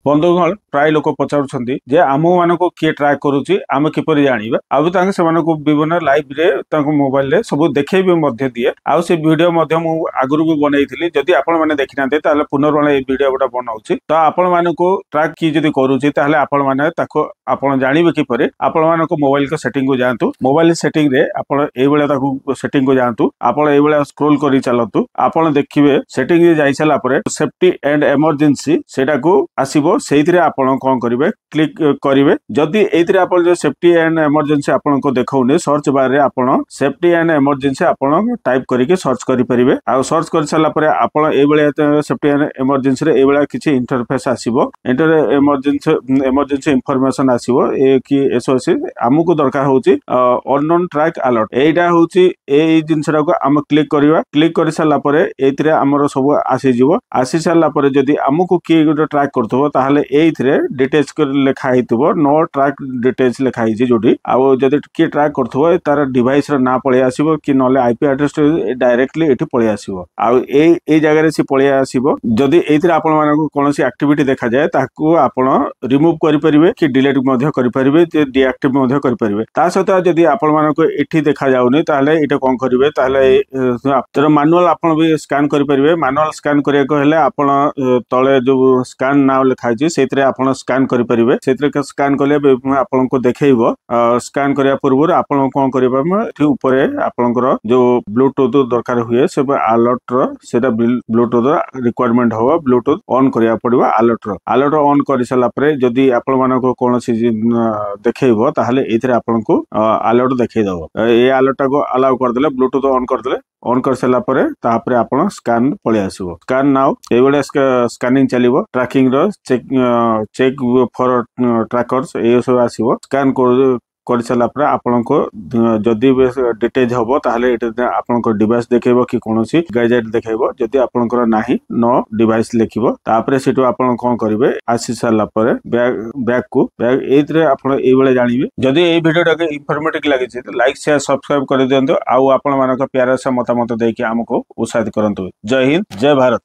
बंधुगण प्राय लोक पचारुछंती जे आमो मानको किए ट्रैक करूची आमे किपरि जानिबा आउ तांगे सेमानको विभिन्न लाइव रे तांको मोबाइल रे सब देखैबे मध्ये दिए आउ से वीडियो मध्ये मु आगुरु भी बनैथिली जदि आपण माने देखिनाते ताले पुनर्बार ए वीडियो गोटा बनाउची तो आपण मानको ट्रैक की जदि करूची ताले आपण माने ताको आपण जानिबे किपरि आपण मानको मोबाइल को सेटिंग को जानतु मोबाइल सेटिंग रे आपण ए बेले ताको सेटिंग को जानतु आपण ए बेले स्क्रॉल करी चलतु आपण देखिबे सेटिंग रे जाई सला परे सेफ्टी एंड इमरजेंसी सेटा को आसीबो सेइथिरे आपण कोन करिवे क्लिक करिवे जदि एइथिरे आपण जो सेफ्टी एंड इमरजेंसी आपण को देखौने सर्च बार रे आपण सेफ्टी एंड इमरजेंसी आपण टाइप करके सर्च करि परिबे आ सर्च कर सला परे आपण ए बेले सेफ्टी एंड इमरजेंसी रे ए बेले किछि इंटरफेस आसीबो इमरजेंसी इंफॉर्मेशन आसीबो ए कि एसओसी हमकु दरकार होची अननोन ट्रैक अलर्ट एटा होची ए जिंसरा को हम क्लिक करिवा क्लिक करि सला परे एथिरे हमर सब आसी जिवो आसी सला परे जदि हमकु की गोटे ट्रैक करथबो ताहाले एथिरे डिटेल्स कर लेखा हितबो नो ट्रैक डिटेल्स लेखा हिजे जोडी आ जदि की ट्रैक करथबो तार डिवाइस रा ना पळे आसीबो कि नले आईपी एड्रेस डायरेक्टली एठी पळे आसीबो आ ए जगह रे सी पळे आसीबो जदि एथिरे आपण मानको कोनोसी एक्टिविटी देखा जाय ताकू आपण रिमूव करि परिबे कि डिलीट मध्ये करि परिबे जे डीएक्टिव मध्ये करि परिबे ता सहित जदि आपण मानको एठी देखा जाउनी ताहाले एटा कोन करिवे ताहाले तर मैनुअल आपण भी स्कैन करि परिबे मैनुअल स्कैन करिया को हेले आपण तळे जो स्कैन नाउ लिखा छै सेतरे आपण स्कैन करि परिबे सेतरे स्कैन करले आपण को देखैबो स्कैन करिया पूर्व आपण कोन करिबा एठी ऊपर आपनकर जो ब्लूटूथ दरकार हुए सब अलर्ट रो सेटा ब्लूटूथ रिक्वायरमेंट हो ब्लूटूथ ऑन करिया पड़िबा अलर्ट ऑन करि सला परे जदि आपण मानको कोनोसी देखैबो ताहाले एथिरे आपण को अलर्ट देखै दबो ए अलर्ट को अलाउ कर देले ब्लूटूथ ऑन कर सला परे तापरे आपण स्कैन पळे आसीबो स्कैन नाउ ए बेले स्कैनिंग चलिबो ट्रैकिंग रो चेक फॉर ट्रैकर्स ए सब आसीबो स्कैन कर सला परे आपण को जदि डिटेज होबो ताहाले एटे आपण को डिवाइस देखेबो कि कोनोसी गैजेट देखेबो जदि आपण को नाही नो डिवाइस लेखिबो तापरे सेटो आपण कोन करिवे आसी सला परे बैक एथरे आपण ए बेले जानिबे जदि ए वीडियोटा के इंफॉर्मेटिव लागि छै तो लाइक शेयर सब्सक्राइब कर दियंतो आ आपण मानक प्यारा से मतामत देके हमको उत्साहित करंतु जय हिंद जय भारत।